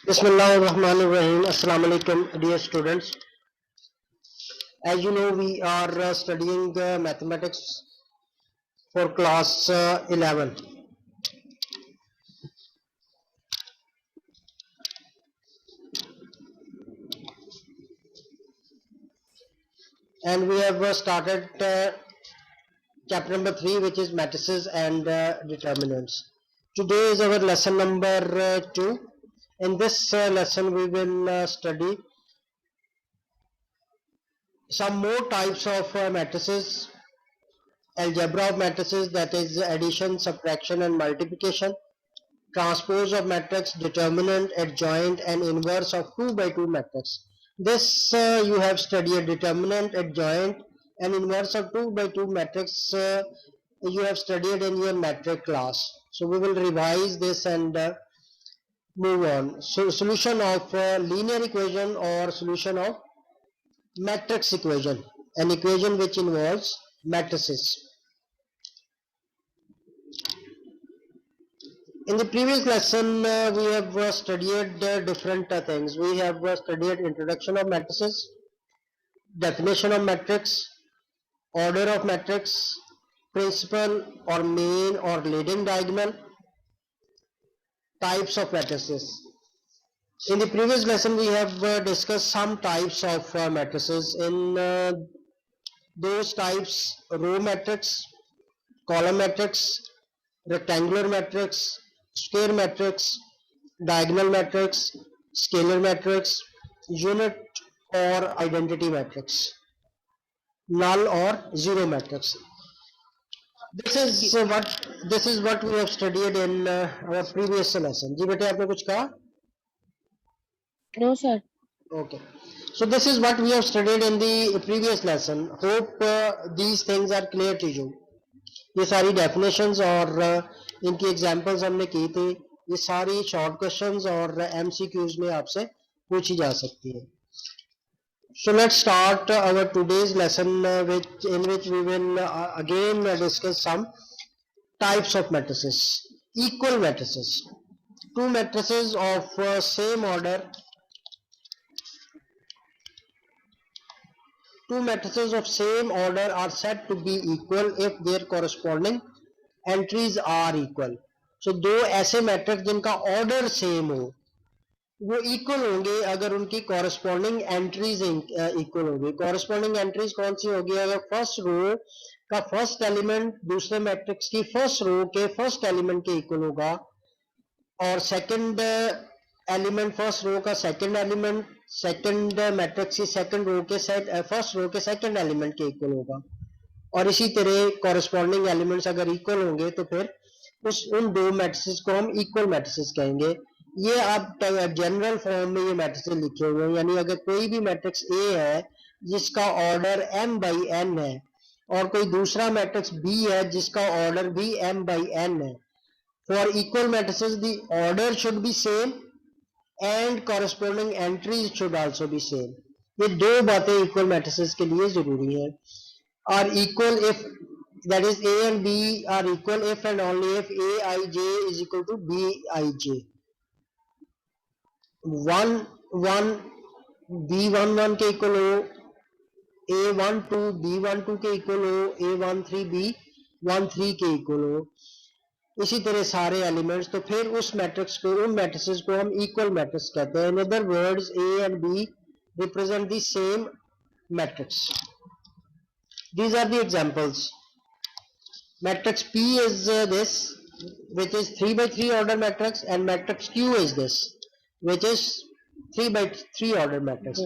Bismillahirrahmanirrahim. Assalamu alaikum, dear students. As you know, we are studying mathematics for class 11. And we have started chapter number 3, which is matrices and determinants. Today is our lesson number 2. In this lesson, we will study some more types of matrices, algebra of matrices, that is addition, subtraction and multiplication, transpose of matrix, determinant, adjoint and inverse of 2 by 2 matrix. This you have studied determinant, adjoint and inverse of 2 by 2 matrix you have studied in your matrix class. So we will revise this and move on. So solution of linear equation or solution of matrix equation, an equation which involves matrices. In the previous lesson, we have studied different things. We have studied introduction of matrices, definition of matrix, order of matrix, principal or main or leading diagonal, types of matrices. In the previous lesson, we have discussed some types of matrices. In those types, row matrix, column matrix, rectangular matrix, square matrix, diagonal matrix, scalar matrix, unit or identity matrix, null or zero matrix. This is what we have studied in our previous lesson. जी बेटे आपने कुछ कहा? No, sir. Okay. So this is what we have studied in the previous lesson. Hope these things are clear to you. ये सारी definitions और इनकी examples हमने की थी. ये सारी शॉर्ट क्वेश्चंस और एमसीक्यूज में आपसे पूछी जा सकती है. So let's start our today's lesson in which we will again discuss some types of matrices. Equal matrices. Two matrices of same order. Two matrices of same order are said to be equal if their corresponding entries are equal. So दो ऐसे matrix जिनका order same हो वो equal होंगे अगर उनकी corresponding entries equal होगी. Corresponding entries कौन सी होगी? अगर फर्स्ट रो का फर्स्ट एलिमेंट दूसरे मैट्रिक्स की फर्स्ट रो के फर्स्ट एलिमेंट के इक्वल होगा और सेकंड एलिमेंट फर्स्ट रो का सेकंड एलिमेंट सेकंड मैट्रिक्स की सेकंड रो के फर्स्ट रो के सेकंड एलिमेंट के इक्वल होगा. और इसी तरह कॉरेस्पॉन्डिंग एलिमेंट्स अगर इक्वल होंगे तो फिर उन दो मैट्रिसेस को हम इक्वल मैट्रिसेस कहेंगे. ये आप जनरल फॉर्म में ये मैट्रिसेस लिखे हुए हैं. यानी अगर कोई भी मैट्रिक्स ए है जिसका ऑर्डर m बाई n है और कोई दूसरा मैट्रिक्स b है जिसका ऑर्डर भी m बाई n है, for equal matrices the order should be same and corresponding entries should also be same. ये दो बातें इक्वल मैट्रिसेस के लिए जरूरी है. Are equal if, that is A and B are equal if and only if Aij is equal to Bij. 1 1 B11 के equal हो, A12 B12 के इक्वल हो, A13 B13 के इक्वल हो. इसी तरह सारे एलिमेंट्स. तो फिर उस मैट्रिक्स को उन मैट्रिसेस को हम इक्वल मैट्रिक्स कहते हैं. In other words A and B represent the same matrix. These are the examples. Matrix P is this, which is 3 by 3 order matrix, and matrix Q is this, which is 3 by 3 order matrix.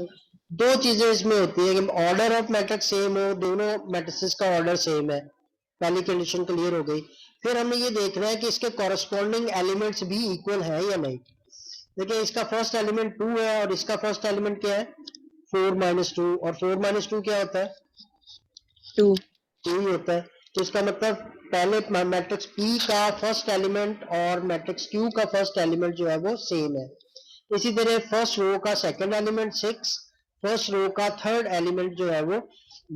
दो चीजें इसमें होती है कि order of matrix same हो, दोनों matrices का order same है. पहली कंडीशन क्लियर हो गई. फिर हमें ये देखना है कि इसके कॉरेस्पॉन्डिंग एलिमेंट्स भी इक्वल है या नहीं. देखिए इसका फर्स्ट एलिमेंट 2 है और इसका फर्स्ट एलिमेंट क्या है? 4 minus 2. और 4 minus 2 क्या होता है? 2 ही होता है. तो इसका मतलब पहले मैट्रिक्स P का फर्स्ट एलिमेंट और मैट्रिक्स Q का फर्स्ट एलिमेंट जो है वो सेम है. इसी तरह फर्स्ट रो का सेकंड एलिमेंट 6, फर्स्ट रो का थर्ड एलिमेंट जो है वो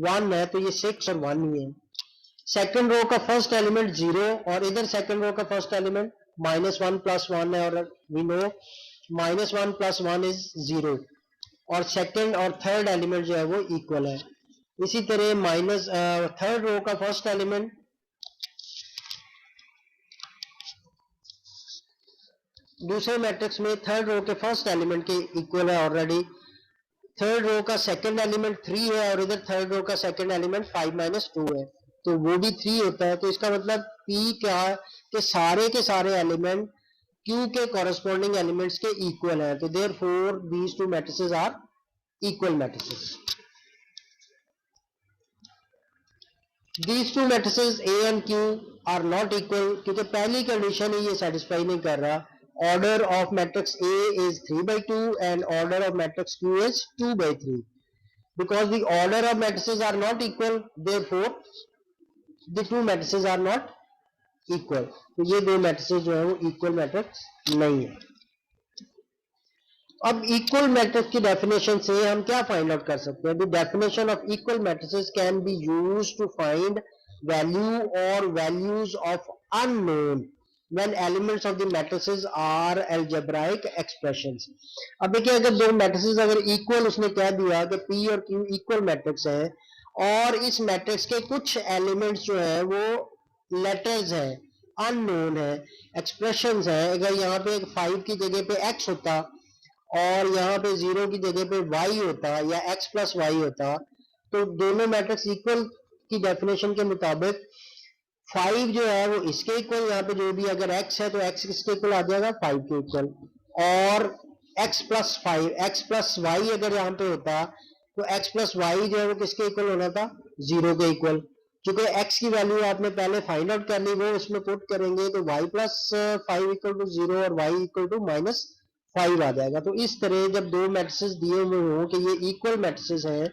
1 है, तो ये 6 और 1 ही है. सेकंड रो का फर्स्ट एलिमेंट 0 और इधर सेकंड रो का फर्स्ट एलिमेंट -1 + 1 है. और वी नो -1 + 1 इज 0 और सेकंड और थर्ड एलिमेंट जो है वो इक्वल है। इसी तरह माइनस थर्ड रो का फर्स्ट एलिमेंट दूसरे मैट्रिक्स में थर्ड रो के फर्स्ट एलिमेंट के इक्वल है ऑलरेडी। थर्ड रो का सेकंड एलिमेंट 3 है और इधर थर्ड रो का सेकंड एलिमेंट 5 - 2 है, तो वो भी 3 होता है। तो इसका मतलब P क्या है कि सारे के सारे एलिमेंट Q के कॉरेस्पॉन्डिंग एलिमेंट्स के इक्वल है। तो therefore these two matrices are equal matrices. These two matrices A and Q are not equal क्योंकि पहली कंडीशन ही ये सेटिस्फाई नहीं कर रहा। Order of matrix A is 3/2 and order of matrix Q is 2/3. Because the order of matrices are not equal, therefore the two matrices are not equal. तो ये दो matrices जो है वो equal matrix नहीं है। अब इक्वल मैट्रिक्स की डेफिनेशन से हम क्या फाइंड आउट कर सकते हैं? The definition of equal matrices can be used to find value और values of unknown when elements of the matrices are algebraic expressions. अब देखिए, अगर दो मैट्रिसेस अगर इक्वल उसने कह दिया कि P और Q इक्वल मैट्रिक्स है और इस मैट्रिक्स के कुछ एलिमेंट्स जो है वो लेटर्स है, अननोन है, एक्सप्रेशंस है। अगर यहाँ पे 5 की जगह पे x होता और यहाँ पे 0 की जगह पे y होता या x + y होता, तो दोनों मैट्रिक्स इक्वल की डेफिनेशन के मुताबिक 5 जो है वो इसके इक्वल, यहाँ पे जो भी अगर x है तो x किसके इक्वल आ जाएगा? 5 के इक्वल। और x + 5 x + y अगर यहाँ पे होता तो x + y जो है वो किसके इक्वल होना था? 0 के इक्वल। क्योंकि x की वैल्यू आपने पहले फाइंड आउट कर ली, वो उसमें पुट करेंगे तो y + 5 = 0 और y = -5 आ जाएगा। तो इस तरह जब दो मैट्रिसेस दिए हुए हों कि ये इक्वल मैट्रिसेस हैं,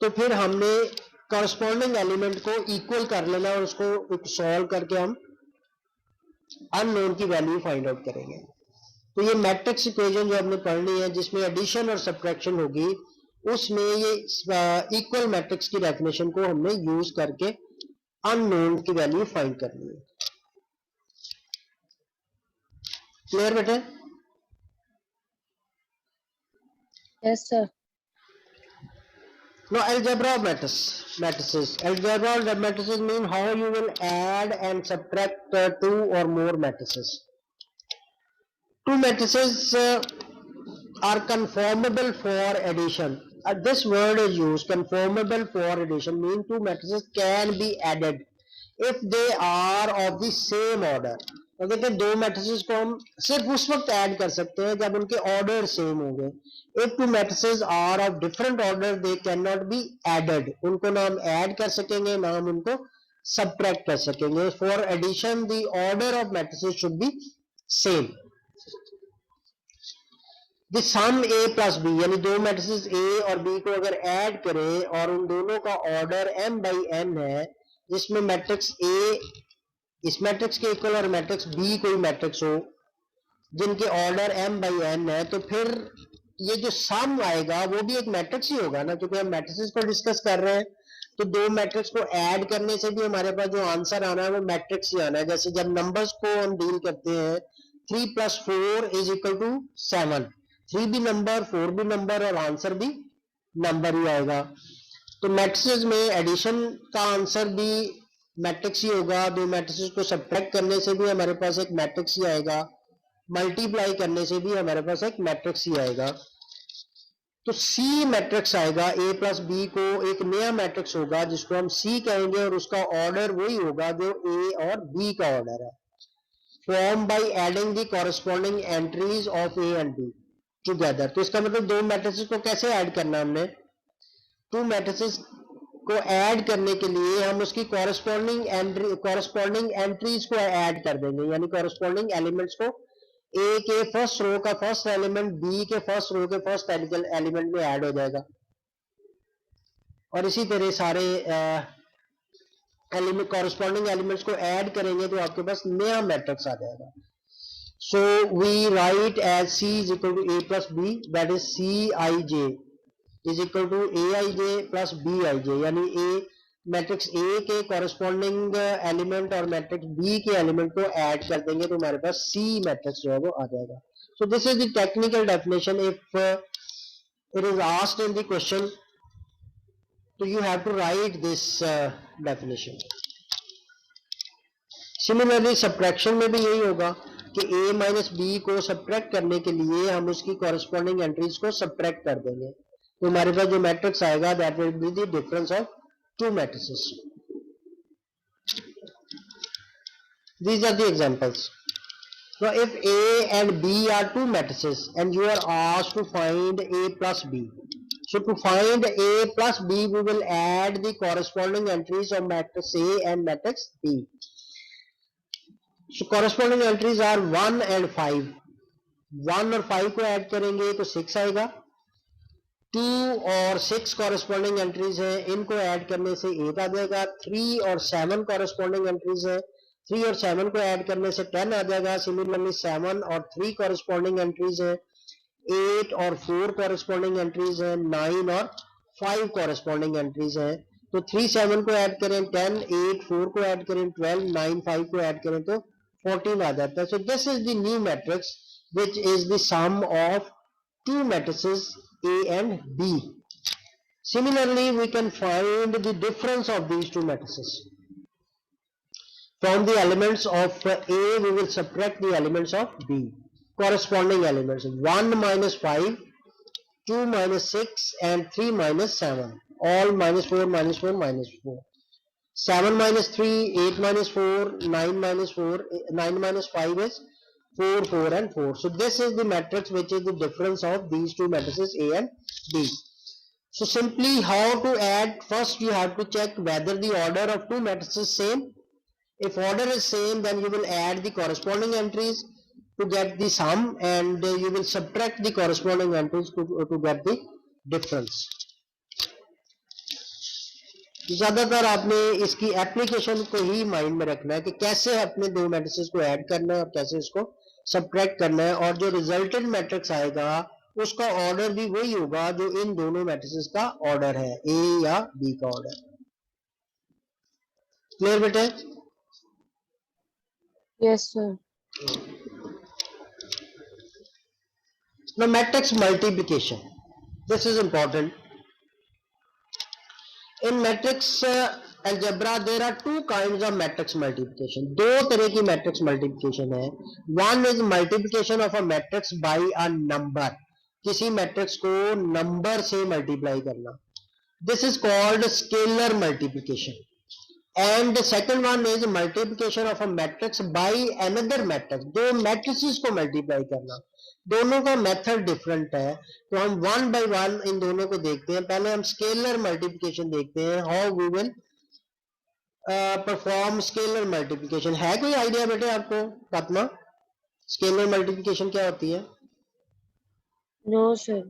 तो फिर हमने कॉरेस्पॉन्डिंग एलिमेंट को इक्वल कर लेना और उसको सॉल्व करके हम अननोन की वैल्यू फाइंड आउट करेंगे। तो ये मैट्रिक्स इक्वेशन जो हमने पढ़नी है जिसमें एडिशन और सब्ट्रैक्शन होगी, उसमें ये इक्वल मैट्रिक्स की डेफिनेशन को हमने यूज करके अननोन की वैल्यू फाइंड करनी है। क्लियर बेटे? Yes, sir. Now algebra of matrices. Algebra of matrices mean how you will add and subtract two or more matrices. Two matrices are conformable for addition. This word is used, conformable for addition, mean two matrices can be added if they are of the same order. तो देखिए, दो matrices को हम सिर्फ उस वक्त add कर सकते हैं जब उनके ऑर्डर सेम होंगे। If two matrices are of different order, they cannot be added. उनको ना हम ऐड कर सकेंगे ना हम उनको subtract कर सकेंगे। For addition, the order of matrices should be same. The sum A + B, यानी दो मैट्रिसेस A और B को अगर ऐड करें और उन दोनों का ऑर्डर m/n है, जिसमें मैट्रिक्स A इस मैट्रिक्स के इक्वल और मैट्रिक्स B कोई मैट्रिक्स हो जिनके ऑर्डर m/n है, तो फिर ये जो सम आएगा वो भी एक मैट्रिक्स ही होगा ना, क्योंकि हम मैट्रिसेस पर डिस्कस कर रहे हैं। तो दो मैट्रिक्स को ऐड करने से भी हमारे पास जो आंसर आना है वो मैट्रिक्स ही आना है। जैसे जब नंबर्स को हम डील करते हैं, 3 + 4 = 7, 3 भी नंबर, 4 भी नंबर और आंसर भी नंबर ही आएगा। तो मैट्रिसेस में एडिशन का आंसर भी मैट्रिक्स ही होगा। दो मैट्रिसेस को सब्ट्रैक्ट करने से भी हमारे पास एक मैट्रिक्स ही आएगा, मल्टीप्लाई करने से भी हमारे पास एक मैट्रिक्स ही आएगा। तो C मैट्रिक्स आएगा, A + B को एक नया मैट्रिक्स होगा जिसको हम C कहेंगे और उसका ऑर्डर वही होगा जो A और B का ऑर्डर है। Form by adding the corresponding entries of A and B together. तो इसका मतलब दो मैट्रिसेस को कैसे ऐड करना हमने? टू मैट्रिसेस को ऐड करने के लिए हम उसकी कॉरेस्पॉन्डिंग एंट्रीज को ऐड कर देंगे, यानी कॉरेस्पॉन्डिंग एलिमेंट्स को A के फर्स्ट रो का फर्स्ट एलिमेंट B के फर्स्ट रो के फर्स्ट एलिमेंट में ऐड हो जाएगा और इसी तरह सारे कॉरेस्पॉन्डिंग एलिमेंट्स को ऐड करेंगे तो आपके पास नया मैट्रिक्स आ जाएगा। So we write as C = A + B, that is Cij = Aij + Bij, यानी A मैट्रिक्स ए के कॉरेस्पॉन्डिंग एलिमेंट और मैट्रिक्स बी के एलिमेंट को ऐड कर देंगे तो हमारे पास सी मैट्रिक्स जो है वो आ जाएगा. So this is the technical definition. If it is asked in the question, तो you have to write this definition. Similarly subtraction में भी यही होगा कि a माइनस बी को सब्ट्रैक्ट करने के लिए हम उसकी कॉरेस्पॉन्डिंग एंट्रीज को सब्ट्रैक्ट कर देंगे, तो हमारे पास जो मैट्रिक्स आएगा that will be the difference of to matrices. These are the examples. So if A and B are two matrices and you are asked to find A plus B. So to find A plus B, we will add the corresponding entries of matrix A and matrix B. So corresponding entries are 1 and 5. 1 और 5 को add करेंगे तो 6 आएगा. 2 और 6 corresponding entries हैं, इनको add करने से 8 आ जाएगा. 3 और 7 corresponding entries हैं, 3 और 7 को ऐड करने से 10 आ जाएगा. सिमिलरली 7 और 3 corresponding entries हैं, 8 और 4 corresponding entries हैं, 9 और 5 corresponding entries हैं. तो 3 7 को ऐड करें 10, 8 4 को ऐड करें 12, 9 5 को ऐड करें तो 14 आ जाता है. So this is the new matrix which is the sum of two matrices A and B. Similarly, we can find the difference of these two matrices. From the elements of A, we will subtract the elements of B. Corresponding elements 1 minus 5, 2 minus 6 and 3 minus 7. All minus 4, minus 4, minus 4. 7 minus 3, 8 minus 4, 9 minus 4, 9 minus 5 is 4, 4 and 4. So this is the matrix which is the difference of these two matrices A and B. So simply how to add, first you have to check whether the order of two matrices is same. If order is same, then you will add the corresponding entries to get the sum and you will subtract the corresponding entries to get the difference. ज्यादातर आपने इसकी application को ही mind में रखना है कि कैसे अपने दो मैट्रिसेस को ऐड करना है और कैसे इसको सब्ट्रैक्ट करना है, और जो रिजल्टेंट मैट्रिक्स आएगा उसका ऑर्डर भी वही होगा जो इन दोनों मैट्रिसेस का ऑर्डर है, ए या बी का ऑर्डर. क्लियर बेटे? Yes, sir. Now matrix multiplication. This is important. In matrix algebra there are two kinds of matrix multiplication. दो तरह की matrix multiplication है. One is multiplication of a matrix by a number. किसी matrix को number से multiply करना. This is called scalar multiplication. And the second one is multiplication of a matrix by another matrix. दो matrices को multiply करना. दोनों का method different है, तो हम वन बाय वन इन दोनों को देखते हैं. पहले हम स्केलर मल्टीप्लिकेशन देखते हैं, how we will perform scalar multiplication. है कोई आइडिया बेटे आपको फातिमा, स्केलर मल्टीप्लिकेशन क्या होती है? No, sir.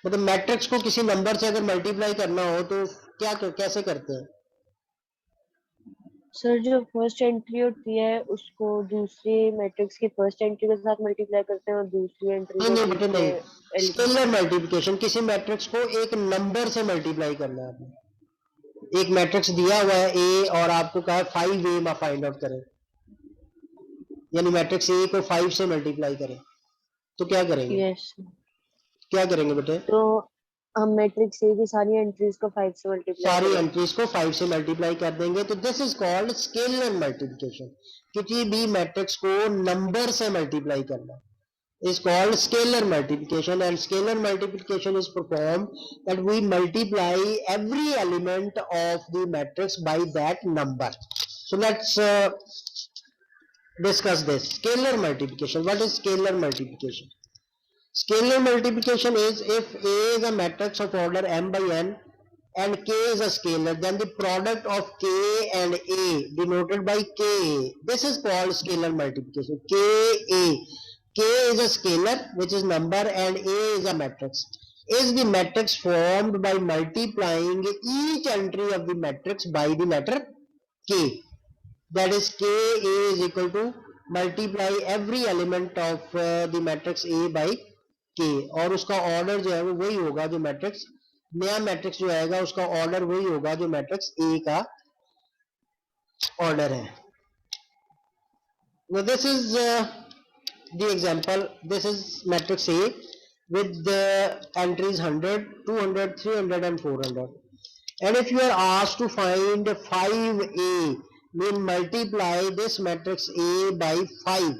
मतलब मैट्रिक्स को किसी नंबर से अगर मल्टीप्लाई करना हो तो क्या कैसे करते हैं? सर जो फर्स्ट एंट्री होती है उसको दूसरी मैट्रिक्स की फर्स्ट एंट्री के साथ मल्टीप्लाई करते हैं और दूसरी एंट्री नहीं बेटे नहीं, स्केलर मल्टीप्लिकेशन किसी मैट्रिक्स को एक नंबर से मल्टीप्लाई करना है. आपने एक मैट्रिक्स दिया हुआ है ए और आपको कहा है 5a फाइंड आउट करें, यानी मैट्रिक्स ए को 5 से मल्टीप्लाई करें, तो क्या करेंगे? yes, क्या करेंगे बेटे? तो हम मैट्रिक्स ए की सारी एंट्रीज को 5 से मल्टीप्लाई सारी एंट्रीज को 5 से मल्टीप्लाई कर देंगे. तो this is called scalar multiplication. किसी भी मैट्रिक्स को नंबर से मल्टीप्लाई करना is called scalar multiplication, and scalar multiplication is performed that we multiply every element of the matrix by that number. So let's discuss this scalar multiplication. What is scalar multiplication? Scalar multiplication is if A is a matrix of order m by n and k is a scalar, then the product of k and a denoted by ka, this is called scalar multiplication. K is a scalar which is number and A is a matrix. Is the matrix formed by multiplying each entry of the matrix by the letter K. That is Ka is equal to multiply every element of the matrix A by K, और उसका order जो है वो वही होगा जो matrix नया matrix जो आएगा उसका ऑर्डर वही होगा जो मैट्रिक्स ए का ऑर्डर है. Now this is the example. This is matrix A with the entries 100, 200, 300 and 400. And if you are asked to find 5A, mean multiply this matrix A by 5.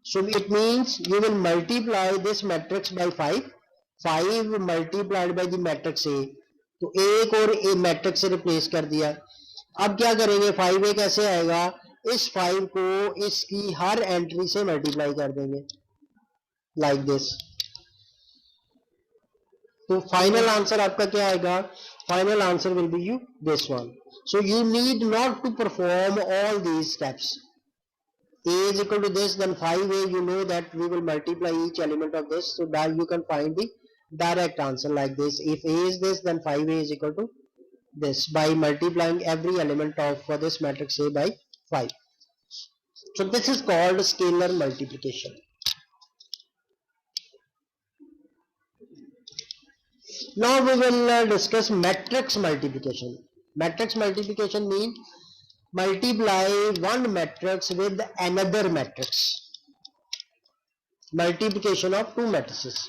So it means you will multiply this matrix by 5. 5 multiplied by the matrix A. तो एक और ए matrix से replace कर दिया. अब क्या करेंगे, 5A कैसे आएगा, इस 5 को इसकी हर एंट्री से मल्टीप्लाई कर देंगे लाइक दिस. तो फाइनल आंसर आपका क्या आएगा, final answer will be you this one. So you need not to perform all these steps. A is equal to this, then 5A, you know that we will multiply each element of this, so that you can find the direct answer like this. If A is this, then 5A is equal to this by multiplying every element of this matrix A by 5. So this is called scalar multiplication. Now we will discuss matrix multiplication. Matrix multiplication means multiply one matrix with another matrix. Multiplication of two matrices.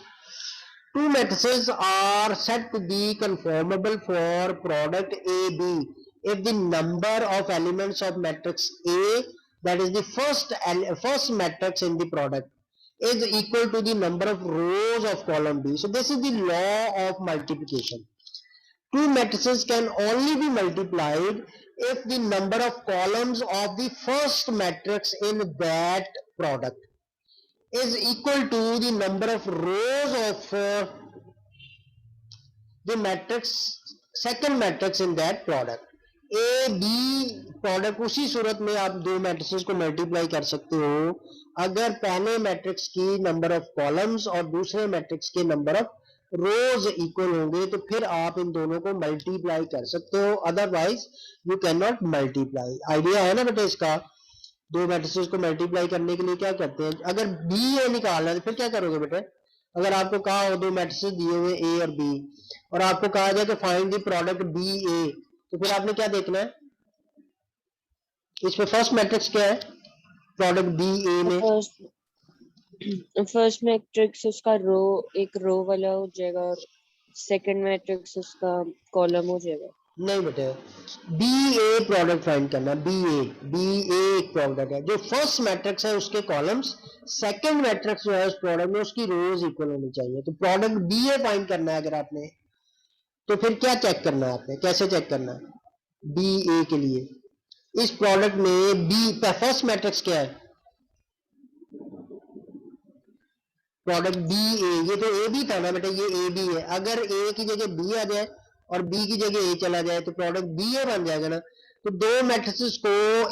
Two matrices are said to be conformable for product AB if the number of elements of matrix A, that is the first matrix in the product, is equal to the number of rows of column B. So this is the law of multiplication. Two matrices can only be multiplied if the number of columns of the first matrix in that product is equal to the number of rows of the matrix, second matrix in that product. A B product, उसी सूरत में आप दो matrices को multiply कर सकते हो अगर पहले मैट्रिक्स की नंबर ऑफ कॉलम्स और दूसरे मैट्रिक्स के नंबर ऑफ रोज इक्वल होंगे, तो फिर आप इन दोनों को मल्टीप्लाई कर सकते हो, otherwise you can not multiply. Idea है ना बेटा इसका. दो मैट्रिसेस को मल्टीप्लाई करने के लिए क्या करते हैं, अगर बी ए निकालना है तो फिर क्या करोगे बेटा. अगर आपको कहा हो दो मैट्रिसेस दिए हुए ए और बी और आपको कहा जाए कि फाइंड द प्रोडक्ट बी ए, तो फिर आपने क्या देखना है, इसमें फर्स्ट मैट्रिक्स क्या है प्रोडक्ट बी ए में. फर्स्ट मैट्रिक्स उसका रो, एक रो वाला हो जाएगा और सेकंड मैट्रिक्स उसका कॉलम हो जाएगा. नहीं बेटे, बी ए प्रोडक्ट फाइंड करना. बी ए एक प्रोडक्ट है, जो फर्स्ट मैट्रिक्स है उसके कॉलम्स, सेकंड मैट्रिक्स जो है उस प्रोडक्ट में उसकी रोज इक्वल होनी चाहिए. तो प्रोडक्ट बी ए फाइंड करना है अगर आपने, तो फिर क्या चेक करना है आपने, कैसे चेक करना है बी ए के लिए. इस प्रोडक्ट में बी फर्स्ट मैट्रिक्स क्या है, प्रोडक्ट बी ए. ये तो ए बी था ना बेटा, ये ए बी है. अगर ए की जगह बी आ जाए और बी की जगह ए चला जाए तो प्रोडक्ट बी ए बन जाएगा ना. तो दो मैट्रिक्स को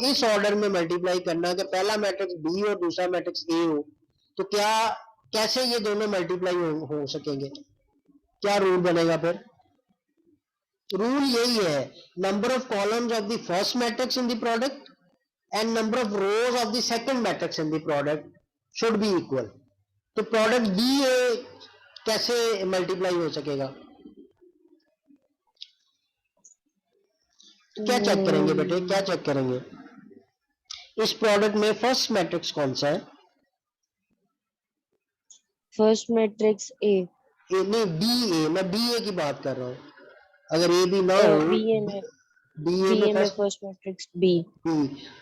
इस ऑर्डर में मल्टीप्लाई करना कि पहला मैट्रिक्स बी और दूसरा मैट्रिक्स ए हो, तो क्या कैसे ये दोनों मल्टीप्लाई हो सकेंगे, क्या रूल बनेगा फिर. रूल यही है, number of columns of the first matrix in the product and number of rose of the second matrix in the product should be equal. तो प्रोडक्ट बी ए कैसे मल्टीप्लाई हो सकेगा, क्या चेक करेंगे बेटे, क्या चेक करेंगे. इस प्रोडक्ट में फर्स्ट मैट्रिक्स कौन सा है, फर्स्ट मैट्रिक्स ए. नहीं बी ए, मैं बी ए की बात कर रहा हूँ. अगर ए बी ना हो, बी ए में फर्स्ट मैट्रिक्स बी.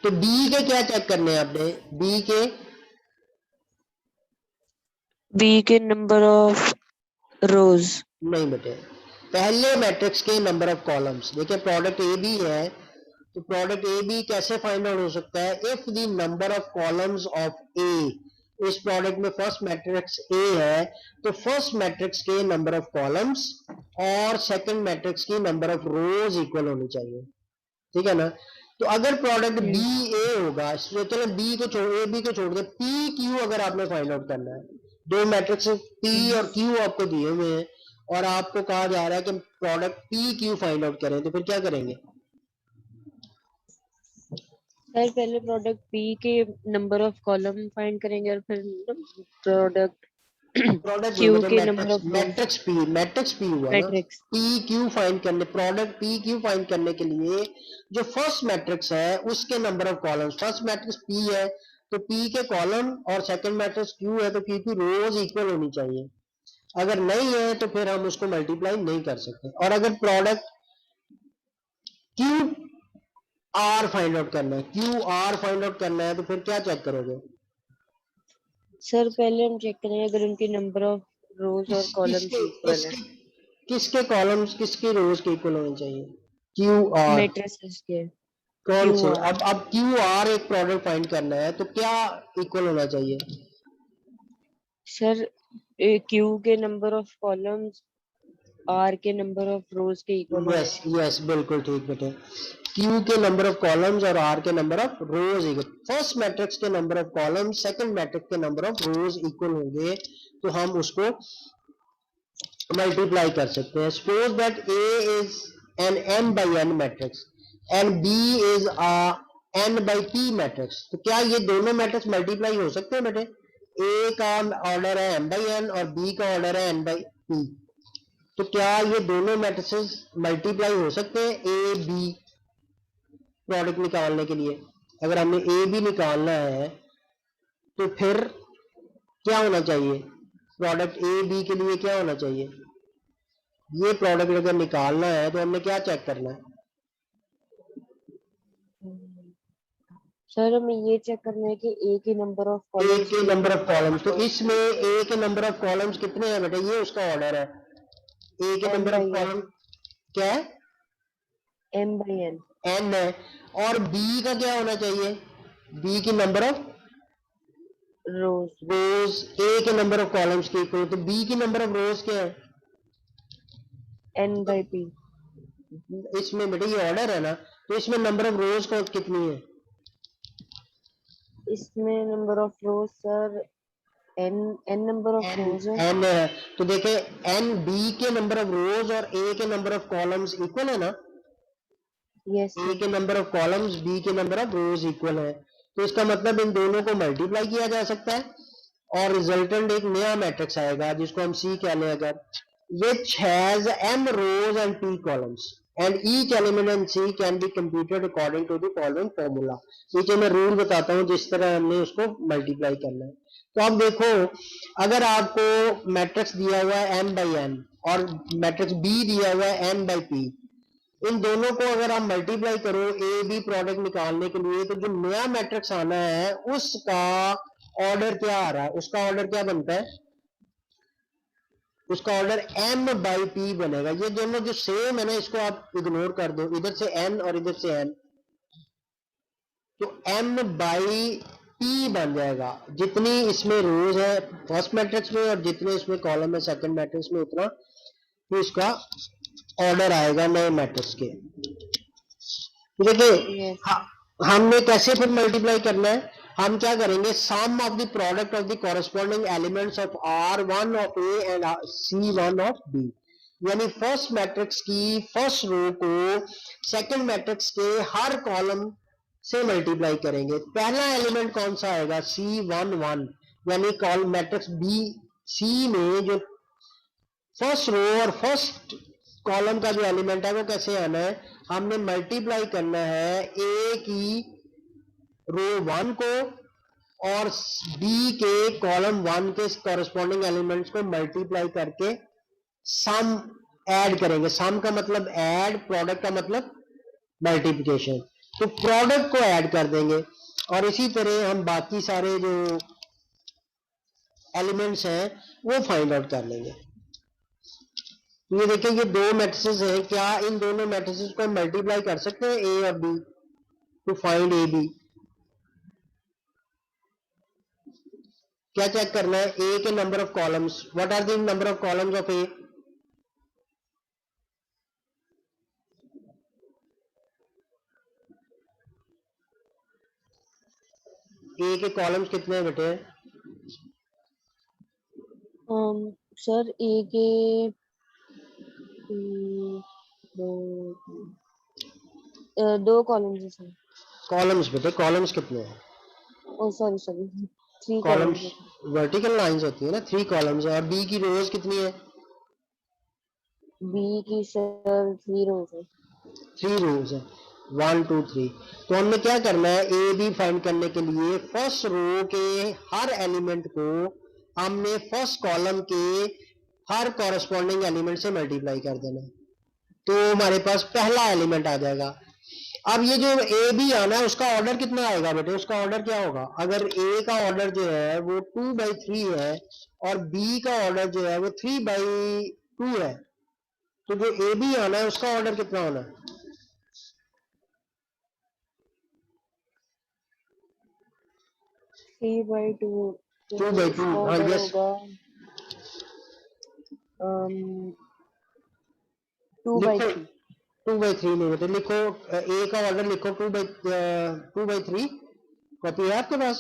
तो बी के क्या चेक करने हैं आपने, बी के नंबर ऑफ रोज. नहीं बेटे, पहले मैट्रिक्स के नंबर ऑफ कॉलम्स. देखिए प्रोडक्ट ए बी है, तो प्रोडक्ट ए बी कैसे फाइंड आउट हो सकता है, if the number of columns of A, इस प्रोडक्ट में फर्स्ट मैट्रिक्स ए है तो फर्स्ट मैट्रिक्स के नंबर ऑफ कॉलम्स और सेकंड मैट्रिक्स की नंबर ऑफ रोज इक्वल होनी चाहिए. ठीक है ना. तो अगर प्रोडक्ट बी ए होगा, चलो बी को छोड़, ए बी को छोड़ दे, पी क्यू अगर आपने फाइंड आउट करना है, दो मैट्रिक्स पी और क्यू आपको दिए हुए हैं और आपको कहा जा रहा है कि product P Q find out करें, तो फिर क्या करेंगे. सर पहले प्रोडक्ट पी के नंबर ऑफ कॉलम फाइंड करेंगे और फिर प्रोडक्ट प्रोडक्ट नहीं क्यू बेटा, के number matrix of rose, matrix P हुआ ना। मैट्रिक्स। पी क्यू फाइंड करने, प्रोडक्ट पी क्यू फाइंड करने के लिए जो फर्स्ट मैट्रिक्स है उसके number of columns, first matrix P है तो पी के कॉलम और सेकंड मैट्रिक्स क्यू है तो क्यू की रोज इक्वल होनी चाहिए। अगर नहीं है तो फिर हम उसको मल्टीप्लाई नहीं कर सकते। और अगर product Q R find out करना है, क्यू आर फाइंड आउट करना है तो फिर क्या चेक करोगे? सर पहले हम चेक करेंगे अगर उनके नंबर ऑफ रोज और कॉलम्स किसके इक्वल है, किसके किसके कॉलम्स किसके रोज के इक्वल होने चाहिए? Q R. मैट्रिसेस के। कौन क्यू से? आर अब क्यू आर एक प्रोडक्ट फाइंड करना है तो क्या इक्वल होना चाहिए? सर, क्यू के नंबर ऑफ कॉलम्स आर के नंबर ऑफ रोज के इक्वल होने यस चाहिए। यस बिल्कुल ठीक बेटे। क्यू के नंबर ऑफ कॉलम्स और आर के number of rows equal, first matrix के number of columns second matrix के नंबर ऑफ रोज इक्वल होंगे तो हम उसको मल्टीप्लाई कर सकते हैं। Suppose that A is an m by n matrix and b is a n by p matrix, तो क्या ये दोनों मैट्रिक्स मल्टीप्लाई हो सकते हैं बेटे? a का ऑर्डर है m by n और b का ऑर्डर है n by p, तो क्या ये दोनों मैट्रिसेस मल्टीप्लाई हो सकते हैं ए बी प्रोडक्ट निकालने के लिए? अगर हमें ए बी निकालना है तो फिर क्या होना चाहिए? प्रोडक्ट ए बी के लिए क्या होना चाहिए? ये प्रोडक्ट अगर निकालना है तो हमने क्या चेक करना है? सर हमें ये चेक करना है कि ए के नंबर ऑफ ए कॉलम्स के के number of number columns, of तो रोज इसमें ए के नंबर ऑफ कॉलम्स कितने हैं बेटा? ये उसका ऑर्डर है। ए के m number of by n, column क्या है? M by N. एन है। और बी का क्या होना चाहिए? बी की number of rose rows A के नंबर ऑफ कॉलम्स के इक्वल, तो बी की नंबर ऑफ रोज क्या है? N by p. इसमें बेटा ये ऑर्डर है ना, तो इसमें नंबर ऑफ रोज को कितनी है? इसमें number of rows sir N, N number of N rows है। एन है। तो देखे एन बी के नंबर ऑफ रोज और ए के नंबर ऑफ कॉलम्स इक्वल है ना, यस ए सर। के नंबर ऑफ कॉलम्स बी के नंबर ऑफ रोज इक्वल है, तो इसका मतलब इन दोनों को मल्टीप्लाई किया जा सकता है और रिजल्टेंट एक नया मैट्रिक्स आएगा जिसको हम सी कह लें अगर, which has m rows and p columns and each element in C can be computed according to the following formula। नीचे मैं रूल बताता हूँ जिस तरह हमने उसको मल्टीप्लाई करना है। तो अब देखो, अगर आपको मैट्रिक्स दिया हुआ है m by n और मैट्रिक्स b दिया हुआ है n by p, इन दोनों को अगर आप मल्टीप्लाई करो ए बी प्रोडक्ट निकालने के लिए, तो जो नया मैट्रिक्स आना है उसका ऑर्डर क्या आ रहा है? उसका ऑर्डर क्या बनता है? उसका ऑर्डर m बाई पी बनेगा। ये दोनों जो सेम है ना, इसको आप इग्नोर कर दो, इधर से n और इधर से n, तो m बाई पी बन जाएगा। जितनी इसमें रोज है फर्स्ट मैट्रिक्स में और जितने इसमें कॉलम है सेकंड मैट्रिक्स में, उतना तो इसका ऑर्डर आएगा नए मैट्रिक्स के। देखिए यस। हमने कैसे फिर मल्टीप्लाई करना है? हम क्या करेंगे, sum of the product of the corresponding elements of R1 of A and C1 of B, यानी फर्स्ट मैट्रिक्स की फर्स्ट रो को सेकंड मैट्रिक्स के हर कॉलम से मल्टीप्लाई करेंगे। पहला एलिमेंट कौन सा आएगा? C11, यानी कॉल मैट्रिक्स बी सी में जो फर्स्ट रो और फर्स्ट कॉलम का जो एलिमेंट है वो कैसे आना है? हमने मल्टीप्लाई करना है ए की रो 1 को और बी के कॉलम 1 के कॉरेस्पॉन्डिंग एलिमेंट्स को मल्टीप्लाई करके सम ऐड करेंगे। सम का मतलब ऐड, प्रोडक्ट का मतलब मल्टीप्लिकेशन, तो प्रोडक्ट को ऐड कर देंगे और इसी तरह हम बाकी सारे जो एलिमेंट्स हैं वो फाइंड आउट कर लेंगे। ये देखिए ये दो मैट्रिसेस हैं, क्या इन दोनों मैट्रिसेस को मल्टीप्लाई कर सकते हैं ए और B to find A B? क्या चेक करना है? ए के number of columns, what are the number of columns of A? A के कॉलम्स कितने हैं बेटे? सर ए के दो, दो कॉलम्स है सर। कॉलम्स बेटे, कॉलम्स कितने हैं? Oh sorry sorry, three columns columns है। वर्टिकल लाइंस होती है ना, 3 कॉलम्स है, और बी की रोज कितनी है? बी की सर 3 रोज है। 3 रोज है, 1 2 3। तो हमने क्या करना है, ए बी फाइंड करने के लिए फर्स्ट रो के हर एलिमेंट को हमने फर्स्ट कॉलम के हर कॉरेस्पॉन्डिंग एलिमेंट से मल्टीप्लाई कर देना है, तो हमारे पास पहला एलिमेंट आ जाएगा। अब ये जो ए बी आना है उसका ऑर्डर कितना आएगा बेटे? उसका ऑर्डर क्या होगा? अगर ए का ऑर्डर जो है वो 2/3 है और बी का ऑर्डर जो है वो 3/2 है, तो जो ए बी आना है उसका ऑर्डर कितना होना है? 3/2, तो 2/2। इसका हाँ ऑर्डर यस, होगा लिखो 2/3। 2/3 नहीं बेटे, लिखो ए का ऑर्डर लिखो 2/3। कॉपी है आपके पास?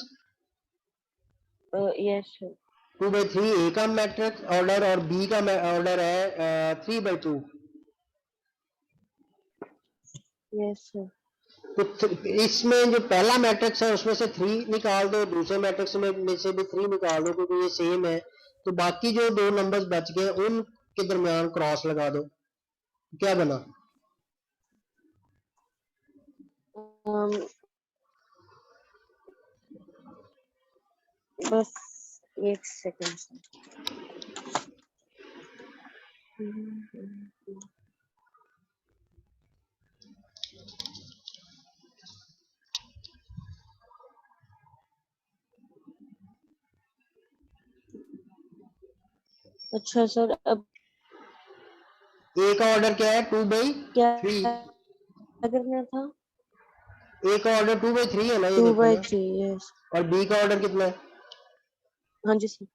Yes sir. 2/3 ए का मैट्रिक्स ऑर्डर और बी का ऑर्डर है 3/2। Yes sir. तो इसमें जो पहला मैट्रिक्स है उसमें से 3 निकाल दो, दूसरे मैट्रिक्स में से भी 3 निकाल दो, क्योंकि ये सेम है। तो बाकी जो 2 नंबर्स बच गए उनके दरमियान क्रॉस लगा दो, क्या बना? बस एक सेकंड सर। अच्छा सर, अब ए का ऑर्डर क्या है? क्या 2/3। करना था? ए का ऑर्डर 2/3 है ना, ये देखो ना। 2/3। यस। और बी का ऑर्डर कितना है? हाँ जी सर।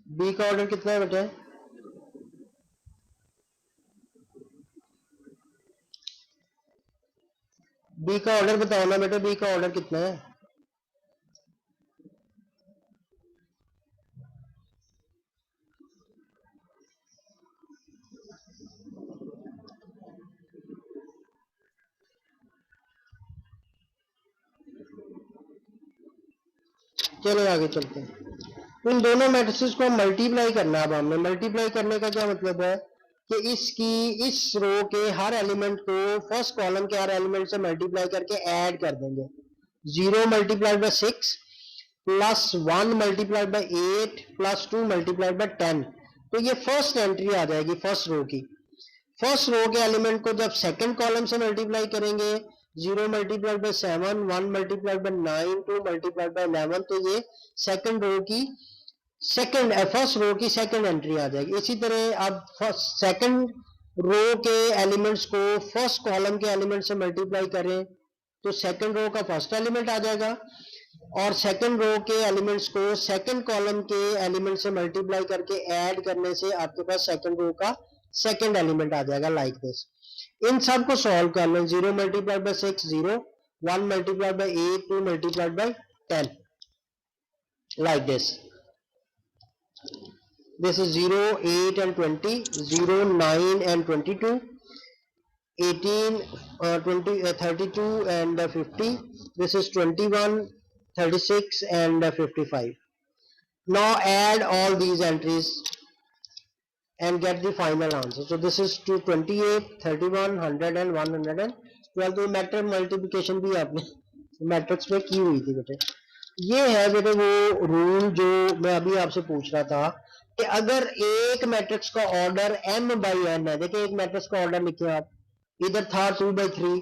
बी का ऑर्डर कितना है बेटा? बी का ऑर्डर बताओ ना बेटा, बी का ऑर्डर कितना है? चलो आगे चलते हैं। इन दोनों मैट्रिसेस को मल्टीप्लाई करना है। अब हमने मल्टीप्लाई करने का क्या मतलब है कि इस रो के हर एलिमेंट को फर्स्ट कॉलम के हर एलिमेंट से मल्टीप्लाई करके ऐड कर देंगे। 0 multiplied by 6 plus 1 multiplied by 8 plus 2 multiplied by 10। तो ये फर्स्ट एंट्री आ जाएगी फर्स्ट रो की। फर्स्ट रो के एलिमेंट को जब सेकंड कॉलम से मल्टीप्लाई करेंगे, 0 multiplied by 7, 1 multiplied by 9, 2 multiplied by 11, तो ये सेकंड रो की फर्स्ट रो की सेकंड एंट्री आ जाएगी। इसी तरह अब फर्स्ट सेकंड रो के एलिमेंट्स को फर्स्ट कॉलम के एलिमेंट से मल्टीप्लाई करें तो सेकंड रो का फर्स्ट एलिमेंट आ जाएगा, और सेकंड रो के एलिमेंट्स को सेकंड कॉलम के एलिमेंट से मल्टीप्लाई करके ऐड करने से आपके पास सेकंड रो का सेकंड एलिमेंट आ जाएगा, लाइक दिस। इन सब को सॉल्व कर लो। 0 multiplied by 6 0, 1 multiplied by 8, 2 multiplied by 10, like this. This is 0 8 and 20, 0 9 and 22, 18 20 32 and 50. This is 21 36 and 55. Now add all these entries and get the final answer. So this is 228 31 100 and 112. तो matrix multiplication भी आपने matrix में की हुई थी बेटे। ये है बेटे वो रूल जो मैं अभी आपसे पूछ रहा था कि अगर एक मैट्रिक्स का ऑर्डर m बाई n है। देखिए एक मैट्रिक्स का ऑर्डर लिखे आप, इधर था 2/3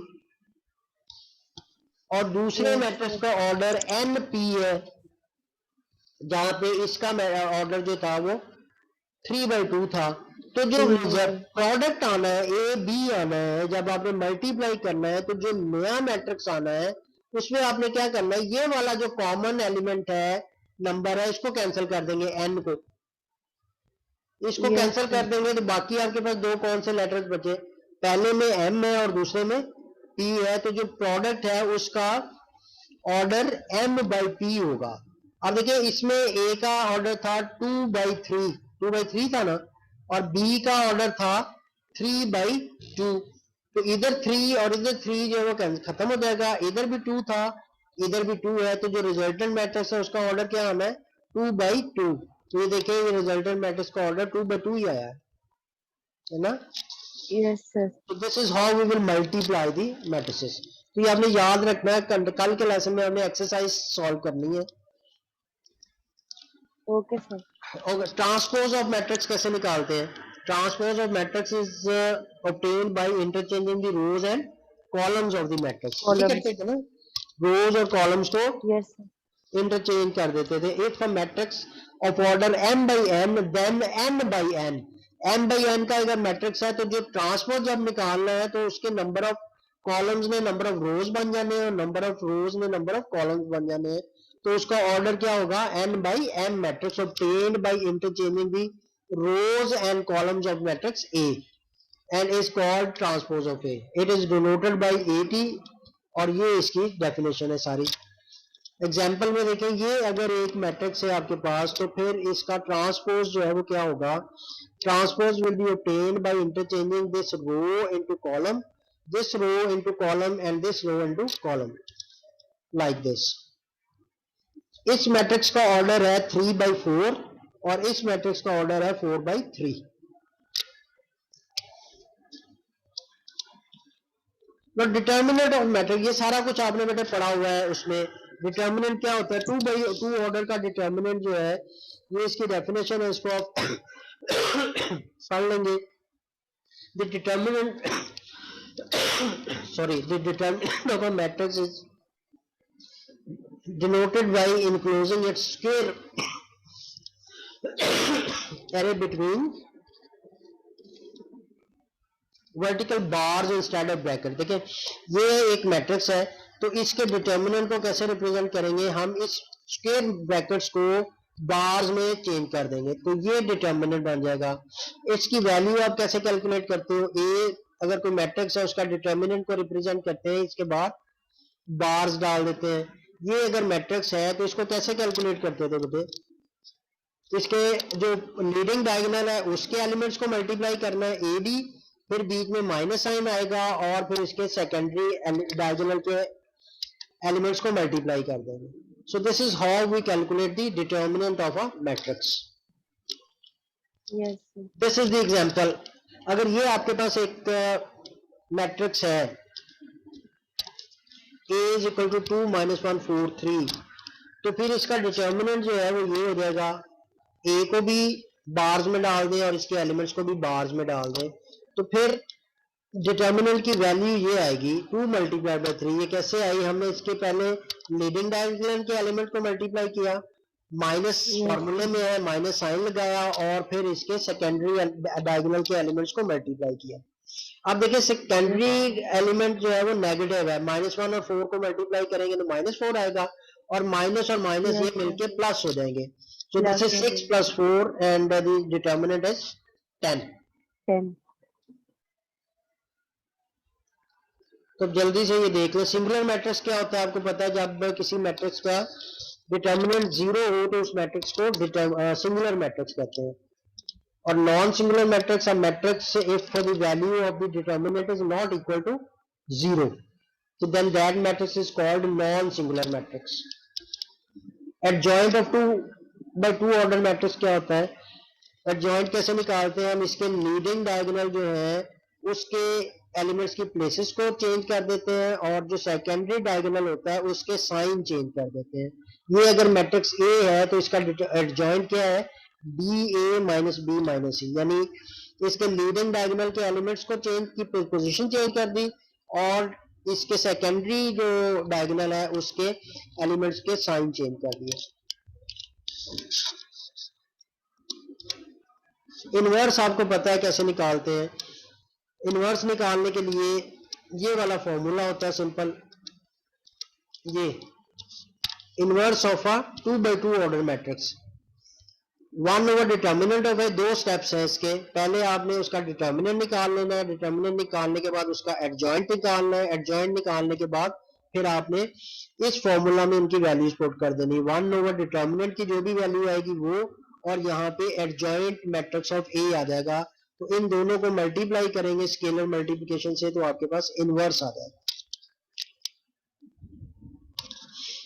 और दूसरे मैट्रिक्स का ऑर्डर np है, जहां पे इसका ऑर्डर जो था वो 3/2 था। तो जो प्रोडक्ट आना है ए बी आना है, जब आपने मल्टीप्लाई करना है तो जो नया मैट्रिक्स आना है उसमें आपने क्या करना है, ये वाला जो कॉमन एलिमेंट है नंबर है इसको कैंसिल कर देंगे, एन को इसको कैंसिल कर देंगे तो बाकी आपके पास दो कौन से लेटर्स बचे, पहले में m है और दूसरे में p है। तो जो प्रोडक्ट है उसका ऑर्डर m/p होगा। अब देखिए इसमें a का ऑर्डर था 2/3 था ना, और b का ऑर्डर था 3/2। तो इधर 3 और इधर 3 जो है वो खत्म हो जाएगा, इधर भी 2 था इधर भी 2 है, तो जो रिजल्टेंट मैट्रिक्स है उसका ऑर्डर क्या आना है 2/2, तो ये देखें ये रिजल्टेंट मैट्रिक्स का ऑर्डर 2/2 ही आया है ना। Yes, sir. तो this is how we will multiply the matrices. तो ये आपने याद रखना है, कल के लेसन में हमने एक्सरसाइज सॉल्व करनी है। Okay, sir. और ट्रांसपोज ऑफ मैट्रिक्स कैसे निकालते हैं? Transpose of matrix is obtained by interchanging the rows and columns of the matrix. ये Columns. करते थे ना, रोज और कॉलम्स को Yes, sir. इंटरचेंज कर देते थे। If a matrix of order m by n then n by n, m by n का अगर मैट्रिक्स है तो जो ट्रांसपोज जब निकालना है तो उसके नंबर ऑफ कॉलम्स में नंबर ऑफ रोज बन जाने हैं और नंबर ऑफ रोज में नंबर ऑफ कॉलम्स बन जाने हैं। तो उसका ऑर्डर क्या होगा? n by m matrix obtained by interchanging the rows and columns of matrix A and is called transpose of A. It is denoted by AT और ये इसकी डेफिनेशन है सारी। एग्जाम्पल में देखें, ये अगर एक मैट्रिक्स है आपके पास तो फिर इसका ट्रांसपोज जो है वो क्या होगा? Transpose will be obtained by interchanging this row into column, this row into column and this row into column like this। इस मैट्रिक्स का ऑर्डर है 3/4 और इस मैट्रिक्स का ऑर्डर है 4/3। डिटर्मिनेंट ऑफ मैट्रिक्स, ये सारा कुछ आपने बेटे पढ़ा हुआ है। उसमें डिटर्मिनेंट क्या होता है? 2/2 ऑर्डर का डिटर्मिनेंट जो है ये इसकी डेफिनेशन है, इसको आप पढ़ लेंगे। The determinant the determinant of a matrix is denoted by enclosing its square array between vertical bars instead of bracket. देखिए ये एक मैट्रिक्स है तो इसके डिटर्मिनेंट को कैसे रिप्रेजेंट करेंगे? हम इस स्क्वायर ब्रैकेट्स को बार्स में चेंज कर देंगे तो ये डिटर्मिनेंट बन जाएगा। इसकी वैल्यू आप कैसे कैलकुलेट करते हो? ए अगर कोई मैट्रिक्स है उसका डिटर्मिनेंट को रिप्रेजेंट करते हैं, इसके बाद बार्स डाल देते हैं। ये अगर मैट्रिक्स है तो इसको कैसे कैलकुलेट करते थे बेटे? इसके जो लीडिंग डायगोनल है उसके एलिमेंट्स को मल्टीप्लाई करना है ए बी, फिर बीच में माइनस साइन आएगा और फिर इसके सेकेंडरी डायगोनल के एलिमेंट्स को मल्टीप्लाई कर देंगे। So this is how we calculate the determinant of a matrix. Yes, sir. This is the example. अगर ये आपके पास एक मैट्रिक्स है A is equal to 2 minus 1 4 3, तो फिर इसका डिटर्मिनेंट जो है वो ये हो जाएगा, A को भी बार्स में डाल दें और इसके एलिमेंट्स को भी बार्स में डाल दें, तो फिर डिटर्मिनेंट की वैल्यू ये आएगी 2 मल्टीप्लाई बाई 3। ये कैसे आई? हमने इसके पहले लीडिंग डायगोनल के एलिमेंट को मल्टीप्लाई किया, माइनस फॉर्मूले में है माइनस साइन लगाया और फिर इसके सेकेंडरी डायगोनल के एलिमेंट्स को मल्टीप्लाई किया। अब देखिए सेकेंडरी एलिमेंट जो है वो नेगेटिव है, -1 और 4 को मल्टीप्लाई करेंगे तो -4 आएगा और माइनस ये मिलके प्लस हो जाएंगे। सो this is 6 + 4 and the determinant is 10। 10. तो जल्दी से ये देख लो, सिंगुलर मैट्रिक्स क्या होता है आपको पता है? जब किसी मैट्रिक्स का डिटर्मिनेंट 0 हो तो उस मैट्रिक्स को सिंगुलर मैट्रिक्स कहते हैं। और non singular matrix a matrix if the value of the determinant is not equal to 0, तो then that matrix is called non singular matrix. Adjoint of 2/2 order matrix क्या होता है? एडजॉइंट कैसे निकालते हैं? हम इसके लीडिंग डायगोनल जो है उसके एलिमेंट्स की प्लेसेस को चेंज कर देते हैं और जो सेकेंडरी डायगोनल होता है उसके साइन चेंज कर देते हैं। ये अगर मैट्रिक्स ए है तो इसका एडजॉइंट क्या है? BA minus B minus C, यानी इसके लीडिंग डायगोनल के एलिमेंट्स को चेंज की पोजीशन चेंज कर दी और इसके सेकेंडरी जो डायगोनल है उसके एलिमेंट्स के साइन चेंज कर दिए। इनवर्स आपको पता है कैसे निकालते हैं? इनवर्स निकालने के लिए ये वाला फॉर्मूला होता है सिंपल, ये inverse of a 2/2 order matrix. 1 over determinant of है, 2 स्टेप्स हैं इसके। पहले आपने उसका डिटर्मिनेंट निकाल लेना है, डिटर्मिनेंट निकालने के बाद उसका एडजॉइंट निकालना है, एडजॉइंट निकालने के बाद फिर आपने इस फॉर्मूला में इनकी वैल्यूज पुट कर देनी। 1 ओवर डिटर्मिनेंट की जो भी वैल्यू आएगी वो, और यहाँ पे एडजॉइंट मैट्रिक्स ऑफ ए आ जाएगा। तो इन दोनों को मल्टीप्लाई करेंगे स्केलर मल्टीप्लिकेशन से तो आपके पास इनवर्स आ जाएगा।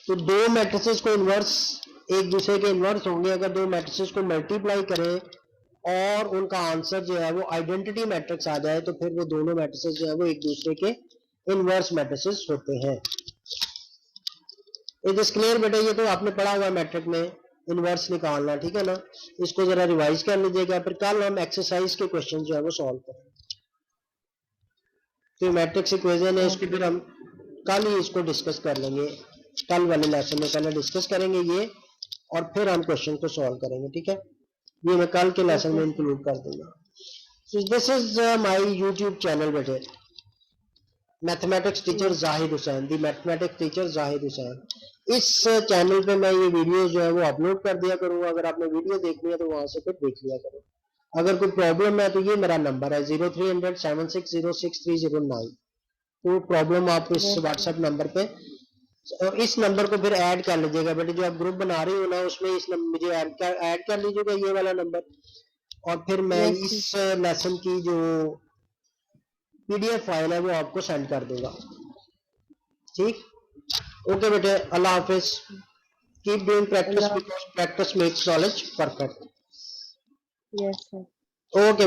तो दो मैट्रिसेस को इनवर्स एक दूसरे के इन्वर्स होंगे अगर दो मैट्रिसेस को मल्टीप्लाई करें और उनका आंसर जो है वो आइडेंटिटी मैट्रिक्स आ जाए तो फिर वो दोनों मैट्रिसेस जो है वो एक दूसरे के इन्वर्स मैट्रिसेस होते हैं। इट इज क्लियर बेटा, ये तो आपने पढ़ा हुआ मैट्रिक में इन्वर्स निकालना, ठीक है ना। इसको जरा रिवाइज कर लीजिएगा, फिर कल हम एक्सरसाइज के क्वेश्चन जो है वो सॉल्व करेंगे। तो मैट्रिक्स इक्वेशन है, इसको फिर हम कल ही इसको डिस्कस कर लेंगे, कल वाले लेसन में पहले डिस्कस करेंगे ये और फिर हम क्वेश्चन को सॉल्व करेंगे, ठीक है। ये मैं कल के लेसन में इंक्लूड कर दूंगा। So this is my YouTube channel बेटे, मैथमेटिक्स टीचर जाहिद हुसैन, दी मैथमेटिक्स टीचर जाहिद हुसैन। इस चैनल पे मैं ये वीडियो जो है वो अपलोड कर दिया करूंगा, अगर आपने वीडियो देखनी है तो वहां से फिर देख लिया करो। अगर कोई प्रॉब्लम है तो ये मेरा नंबर है 030076060309। तो प्रॉब्लम आप इस व्हाट्सएप नंबर पे, इस नंबर को फिर ऐड कर लीजिएगा बेटे, जो आप ग्रुप बना रही हो ना उसमें इस नंबर मुझे ऐड कर लीजिएगा ये वाला नंबर, और फिर मैं इस लेसन की जो पीडीएफ फाइल है वो आपको सेंड कर दूंगा, ठीक। ओके बेटे, अल्लाह हाफिज, keep doing practice because practice makes knowledge perfect. Yes sir. Okay.